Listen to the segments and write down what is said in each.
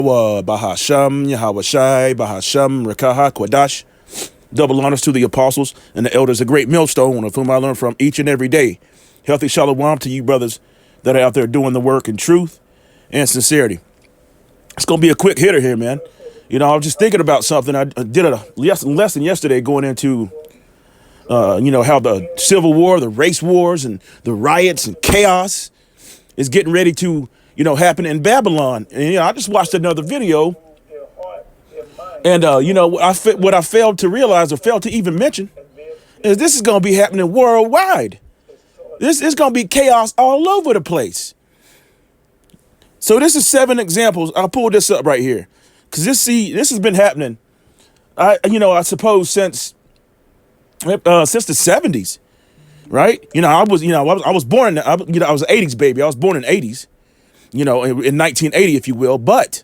Bahasham, Yahawashai, Bahasham, Rakaha, Kwadash. Double honors to the apostles and the elders, a great millstone of whom I learn from each and every day. Healthy shalom to you brothers that are out there doing the work in truth and sincerity. It's going to be a quick hitter here, man. You know, I was just thinking about something. I did a lesson yesterday going into, how the Civil War, the race wars, and the riots and chaos is getting ready to, happen in Babylon. And, I just watched another video. And, what I failed to realize or failed to even mention is this is going to be happening worldwide. This is going to be chaos all over the place. So this is 7 examples. I'll pull this up right here because this has been happening. I suppose since the 70s, right? I was born in, I was an 80s baby. I was born in 80s, in 1980, if you will. But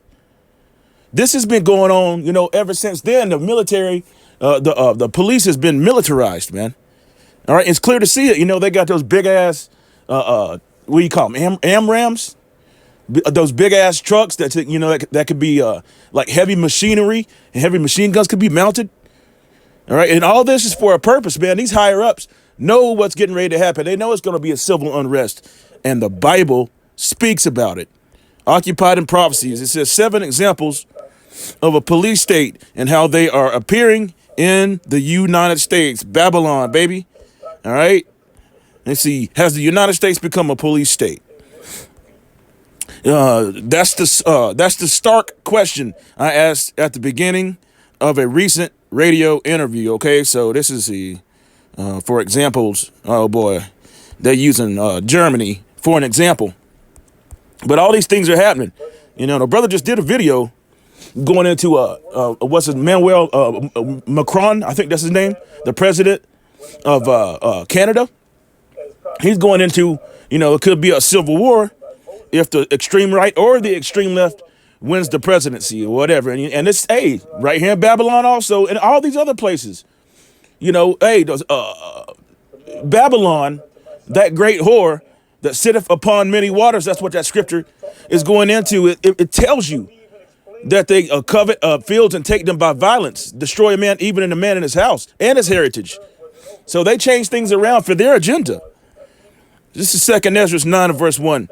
this has been going on, ever since then. The military, the police has been militarized, man. All right, it's clear to see it. They got those big ass, what do you call them, AMRAAMs? Those big ass trucks that could be like heavy machinery and heavy machine guns could be mounted. All right, and all this is for a purpose, man. These higher ups know what's getting ready to happen. They know it's going to be a civil unrest, and the Bible speaks about it. Occupied in prophecies, it says 7 examples of a police state and how they are appearing in the United States. Babylon, baby. All right. Let's see. Has the United States become a police state? That's the stark question I asked at the beginning of a recent radio interview. Okay, so this is for examples. Oh boy, they're using Germany for an example, but all these things are happening. The brother just did a video going into what's his Manuel Macron, I think that's his name, the president of Canada. He's going into it could be a civil war if the extreme right or the extreme left wins the presidency or whatever. And it's, right here in Babylon also, and all these other places, Babylon, that great whore that sitteth upon many waters, that's what that scripture is going into. It tells you that they covet fields and take them by violence, destroy a man, even in a man in his house and his heritage. So they change things around for their agenda. This is 2 Ezra 9 verse 1.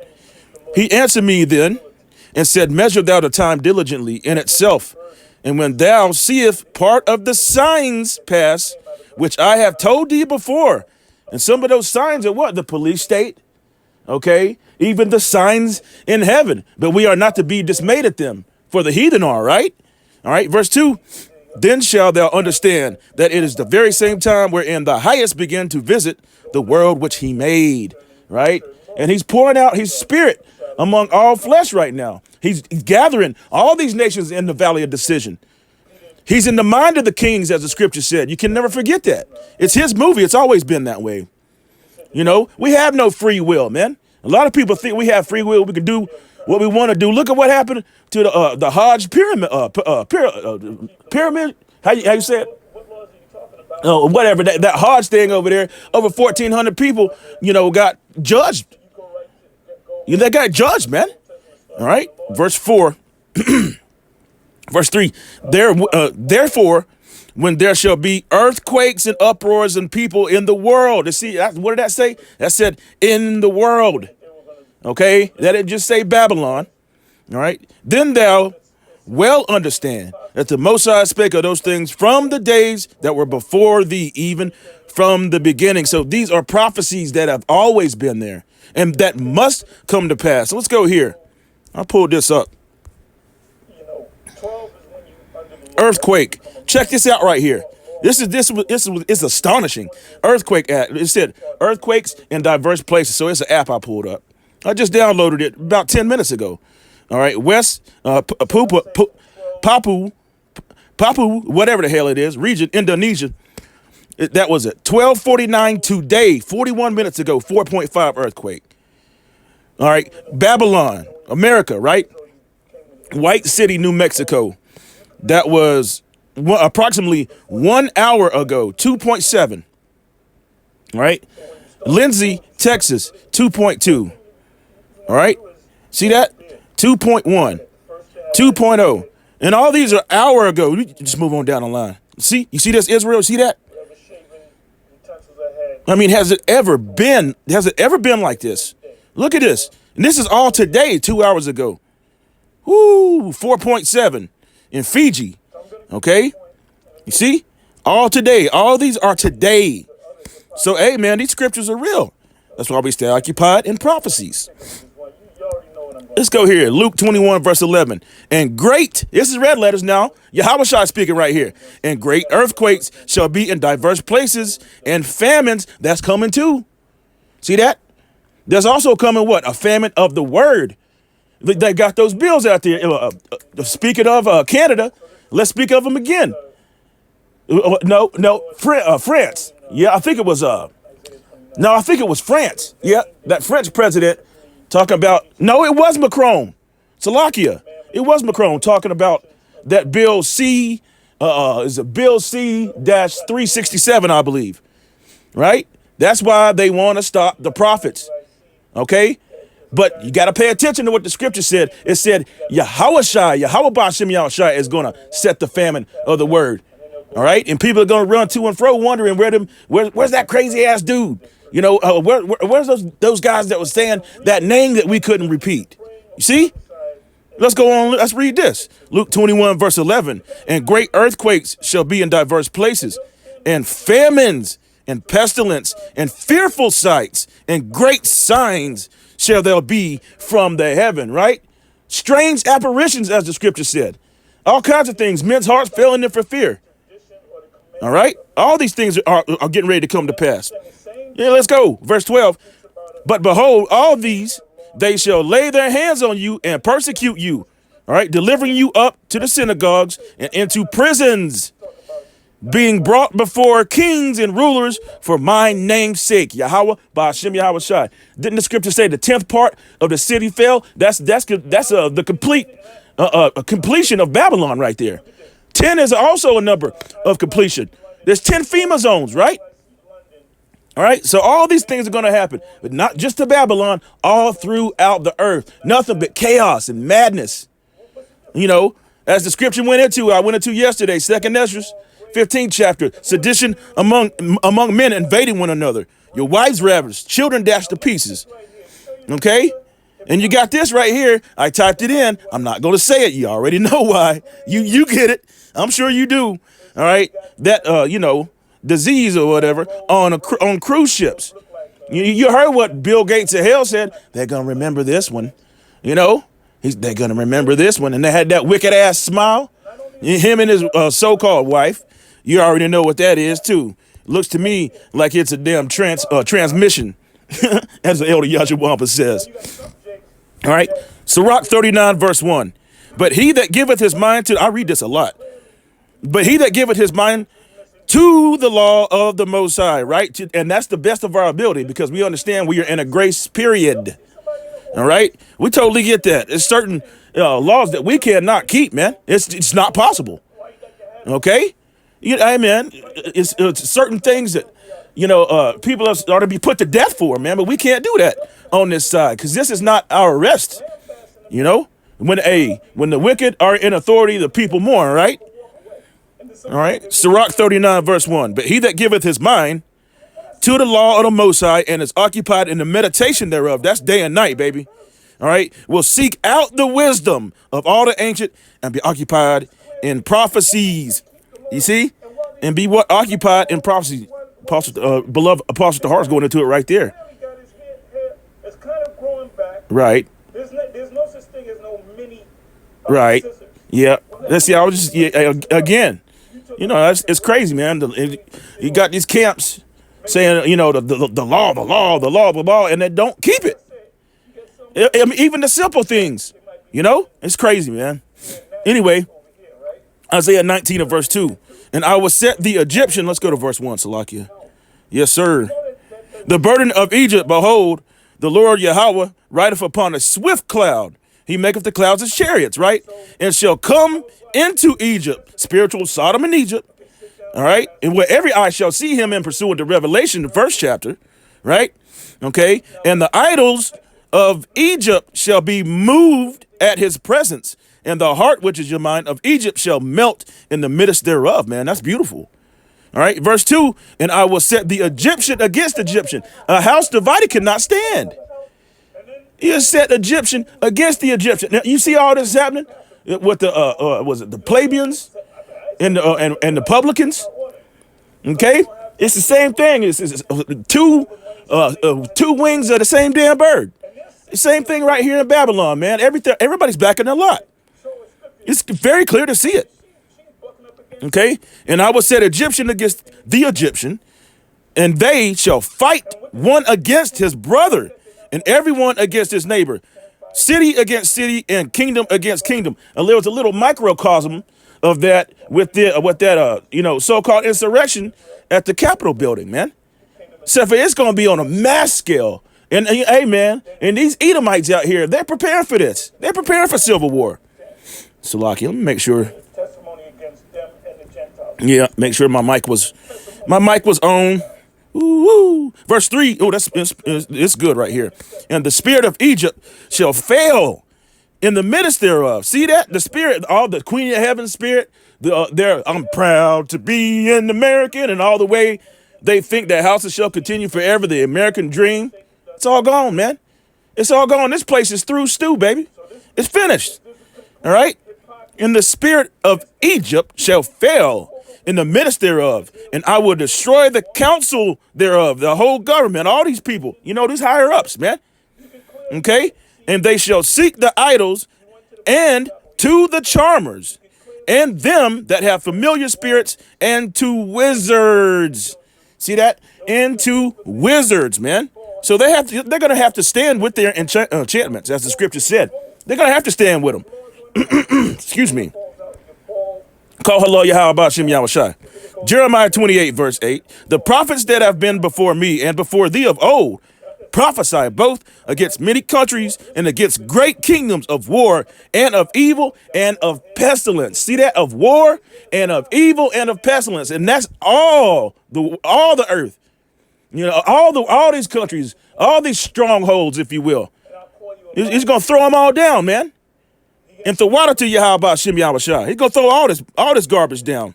He answered me then and said, measure thou the time diligently in itself. And when thou seest part of the signs pass, which I have told thee before. And some of those signs are what? The police state. Okay. Even the signs in heaven. But we are not to be dismayed at them, for the heathen are, right? All right. Verse 2. Then shalt thou understand that it is the very same time wherein the highest began to visit the world which he made. Right. And he's pouring out his spirit among all flesh right now. He's gathering all these nations in the valley of decision. He's in the mind of the kings, as the scripture said. You can never forget that. It's his movie. It's always been that way. We have no free will, man. A lot of people think we have free will. We can do what we want to do. Look at what happened to the Hajj pyramid. Pyramid? How you say it? Whatever. That Hajj thing over there, over 1,400 people, got judged. They got judged, man. All right. Verse 4. Verse 3. Therefore, when there shall be earthquakes and uproars and people in the world. See, what did that say? That said, in the world. Okay. That didn't just say Babylon. All right. Then thou well understand that the Most High spake of those things from the days that were before thee, even from the beginning. So these are prophecies that have always been there and that must come to pass. So let's go here. I'll pull this up. Earthquake. Check this out right here. This is astonishing. Earthquake act. It said earthquakes in diverse places. So it's an app I pulled up. I just downloaded it about 10 minutes ago. All right. West Papua, whatever the hell it is, region, Indonesia. That was it. 12:49 today, 41 minutes ago, 4.5 earthquake. All right. Babylon, America, right? White City, New Mexico. That was approximately 1 hour ago, 2.7. Right? Lindsay, Texas, 2.2. All right? See that? 2.1. 2.0. And all these are hour ago. We just move on down the line. See, you see this, Israel? See that? I mean, has it ever been like this? Look at this. And this is all today, 2 hours ago. Woo, 4.7 in Fiji. Okay? You see? All today. All these are today. So, hey, man, these scriptures are real. That's why we stay occupied in prophecies. Let's go here. Luke 21, verse 11. And great, this is red letters now. Yahushua speaking right here. And great earthquakes shall be in diverse places, and famines, that's coming too. See that? There's also coming what? A famine of the word. They got those bills out there. Speaking of Canada, let's speak of them again. France. Yeah, I think it was France. Yeah, that French president talking about, no, it was Macron. Slovakia. It was Macron talking about that Bill C, is it Bill C-367, I believe. Right? That's why they want to stop the prophets. Okay? But you got to pay attention to what the scripture said. It said, Yahweh Ba'ashem Yahushua is going to set the famine of the word. All right? And people are going to run to and fro wondering where's that crazy ass dude? You know, where's those guys that was saying that name that we couldn't repeat? You see? Let's go on. Let's read this. Luke 21, verse 11. And great earthquakes shall be in diverse places, and famines and pestilence and fearful sights and great signs shall there be from the heaven, right? Strange apparitions, as the scripture said. All kinds of things. Men's hearts failing them for fear. All right? All these things are getting ready to come to pass. Yeah, let's go. Verse 12. But behold, all these, they shall lay their hands on you and persecute you. All right? Delivering you up to the synagogues and into prisons, being brought before kings and rulers for my name's sake. Yahweh Ba'ashem Yahushua. Didn't the scripture say the 10th part of the city fell? That's the complete completion of Babylon right there. 10 is also a number of completion. There's 10 FEMA zones, right? All right. So all these things are going to happen, but not just to Babylon, all throughout the earth. Nothing but chaos and madness. You know, as the scripture I went into yesterday, 2nd Ezra, 15th chapter, sedition among men invading one another. Your wives ravaged, children dashed to pieces. Okay? And you got this right here. I typed it in. I'm not going to say it. You already know why. You get it. I'm sure you do. All right? That, disease or whatever on cruise ships. You heard what Bill Gates of hell said. They're going to remember this one. You know? They're going to remember this one. And they had that wicked ass smile. Him and his so-called wife. You already know what that is, too. Looks to me like it's a damn transmission, as the elder Yahshua says. All right. Sirach 39, verse 1. But he that giveth his mind to, I read this a lot. But he that giveth his mind to the law of the Most High, right? And that's the best of our ability, because we understand we are in a grace period. All right. We totally get that. There's certain laws that we cannot keep, man. It's not possible. Okay. Amen. It's certain things that, people are to be put to death for, man. But we can't do that on this side, because this is not our rest. You know, when the wicked are in authority, the people mourn, right? All right. Sirach 39, verse 1. But he that giveth his mind to the law of the Most High and is occupied in the meditation thereof, that's day and night, baby. All right. Will seek out the wisdom of all the ancient and be occupied in prophecies. You see? And be what? Occupied in prophecy. Beloved Apostle the Heart's going into it right there. It's kind of growing back. Right. There's no such thing as no mini. Right. Yeah. Let's see. I was just again. It's crazy, man. You got these camps saying, the law, blah, blah, and they don't keep it. Even the simple things, it's crazy, man. Anyway, Isaiah 19 and verse 2. And I will set the Egyptian. Let's go to verse 1, Salakia. Yes, sir. The burden of Egypt, behold, the Lord Yahweh rideth upon a swift cloud. He maketh the clouds his chariots, right? And shall come into Egypt, spiritual Sodom and Egypt, all right? And where every eye shall see him in pursuant to Revelation, the first chapter, right? Okay? And the idols of Egypt shall be moved at his presence, And the heart, which is your mind, of Egypt shall melt in the midst thereof, man. That's beautiful. All right, verse 2, and I will set the Egyptian against Egyptian. A house divided cannot stand. You set Egyptian against the Egyptian. Now, you see all this happening with the, was it the plebeians and the publicans? Okay, it's the same thing. It's two wings of the same damn bird. The same thing right here in Babylon, man. Everybody's backing their lot. It's very clear to see it. Okay, and I will set Egyptian against the Egyptian, and they shall fight one against his brother, and everyone against his neighbor, city against city, and kingdom against kingdom. And there was a little microcosm of that with that so-called insurrection at the Capitol building, man. Except for it's going to be on a mass scale. And hey, man, and these Edomites out here, they're preparing for this. They're preparing for civil war. Salaki, let me make sure. Testimony against them and the Gentiles. Yeah, make sure my mic was on. Ooh. Verse 3. Oh, it's good right here. And the spirit of Egypt shall fail in the midst thereof. See that? The spirit, all the Queen of Heaven spirit, I'm proud to be an American, and all the way they think that houses shall continue forever, the American dream. It's all gone, man. It's all gone. This place is through stew, baby. It's finished. All right? And the spirit of Egypt shall fail in the midst thereof, and I will destroy the council thereof, the whole government, all these people, these higher ups, man. Okay? And they shall seek the idols and to the charmers and them that have familiar spirits and to wizards. See that? And to wizards, man. So they're going to have to stand with their enchantments, as the scripture said. They're going to have to stand with them. Excuse me. Call hello Yahweh Shem Yahushai. Jeremiah 28, verse 8. The prophets that have been before me and before thee of old prophesy both against many countries and against great kingdoms of war and of evil and of pestilence. See that? Of war and of evil and of pestilence. And that's all the earth. All these countries, all these strongholds, if you will. He's going to throw them all down, man. And throw water to Yahweh Shem Yahushai. He's going to throw all this garbage down.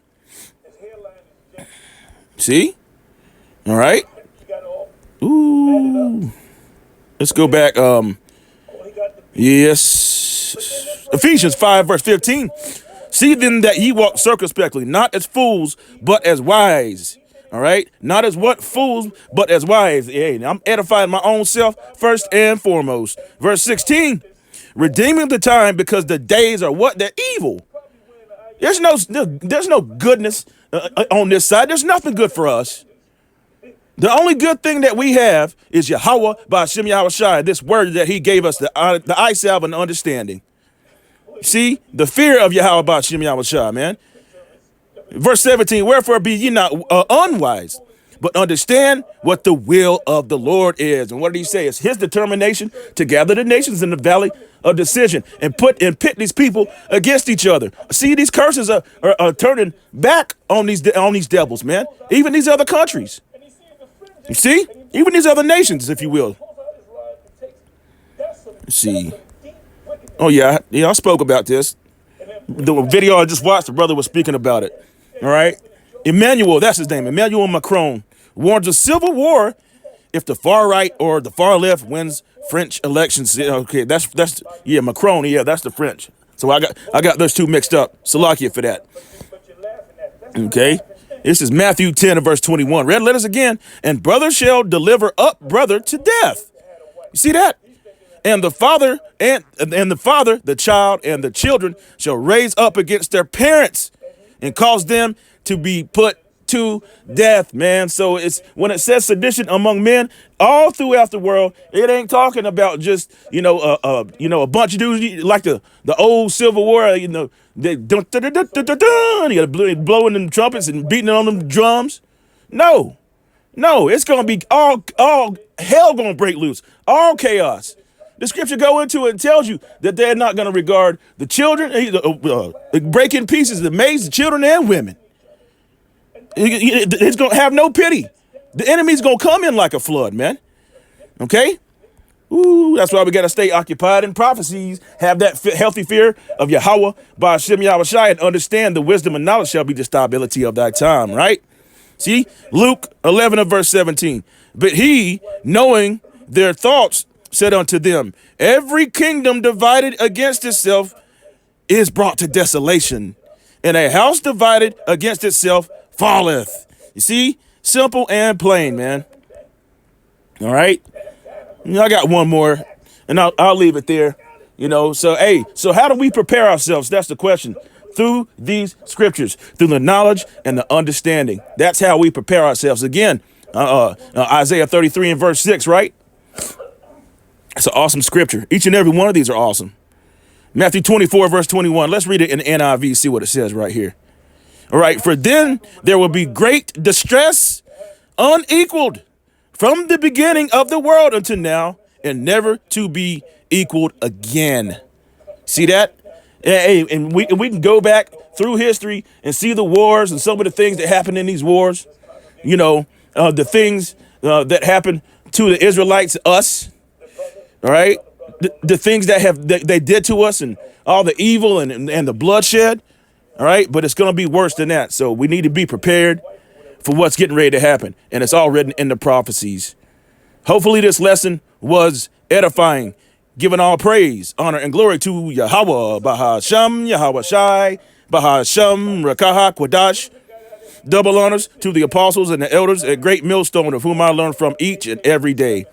See? All right. Ooh. Let's go back. Yes. Ephesians 5, verse 15. See then that ye walk circumspectly, not as fools, but as wise. All right. Not as what fools, but as wise. Hey, I'm edifying my own self first and foremost. Verse 16. Redeeming the time because the days are what? They're evil. There's no goodness on this side. There's nothing good for us. The only good thing that we have is Yahweh by Shem Yahushai, this word that he gave us, the eye salve and understanding. See, the fear of Yahweh by Shem Yahushai, man. Verse 17, wherefore be ye not unwise, but understand what the will of the Lord is. And what did he say? It's his determination to gather the nations in the valley of decision and pit these people against each other. See, these curses are turning back on these devils, man. Even these other countries. You see? Even these other nations, if you will. Let's see. Oh, yeah, I spoke about this. The video I just watched, the brother was speaking about it. All right? Emmanuel, that's his name, Emmanuel Macron, warns of civil war if the far right or the far left wins French elections. Okay, that's Macron. Yeah, that's the French. So I got those two mixed up. Salakia for that. Okay, this is Matthew 10 and verse 21. Red letters again. And brother shall deliver up brother to death. You see that? And the father the child and the children shall raise up against their parents and cause them to be put to death, man. So it's when it says sedition among men all throughout the world, it ain't talking about just a bunch of dudes like the old Civil War. They blowing them trumpets and beating on them drums. No, it's gonna be all hell gonna break loose, all chaos. The scripture go into it and tells you that they're not going to regard the children, break in pieces the maids, the children, and women. It's going to have no pity. The enemy's going to come in like a flood, man. Okay? Ooh, that's why we got to stay occupied in prophecies, have that healthy fear of Yahweh by Hashem Yahweh Shai, and understand the wisdom and knowledge shall be the stability of thy time, right? See, Luke 11 and verse 17. But he, knowing their thoughts, said unto them, every kingdom divided against itself is brought to desolation, and a house divided against itself falleth. You see, simple and plain, man. All right. I got one more, and I'll leave it there. So so how do we prepare ourselves? That's the question. Through these scriptures, through the knowledge and the understanding. That's how we prepare ourselves. Again, Isaiah 33 and verse 6, right? It's an awesome scripture. Each and every one of these are awesome. Matthew 24 verse 21. Let's read it in NIV, see what it says right here. All right. For then there will be great distress, unequaled, from the beginning of the world until now, and never to be equaled again. See that? Hey, and we can go back through history and see the wars and some of the things that happened in these wars. The things that happened to the Israelites, us. All right, the things that they did to us, and all the evil and the bloodshed. All right, but it's going to be worse than that. So we need to be prepared for what's getting ready to happen. And it's all written in the prophecies. Hopefully this lesson was edifying, giving all praise, honor, and glory to Yahweh, Bahasham, Yahweh Shai, Bahasham, Rakaha, Kwadash. Double honors to the apostles and the elders, a great millstone of whom I learn from each and every day.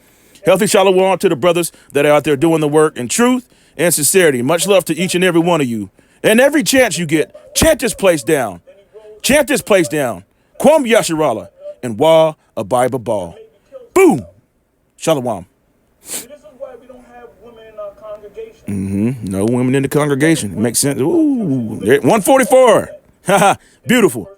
Healthy shalom to the brothers that are out there doing the work in truth and sincerity. Much love to each and every one of you. And every chance you get, chant this place down. Chant this place down. Kwam Yasharala and Wa Abiba Ball. Boom. Shalom. This is why we don't have women in our congregation. No women in the congregation. It makes sense. Ooh, 144. Haha. Beautiful.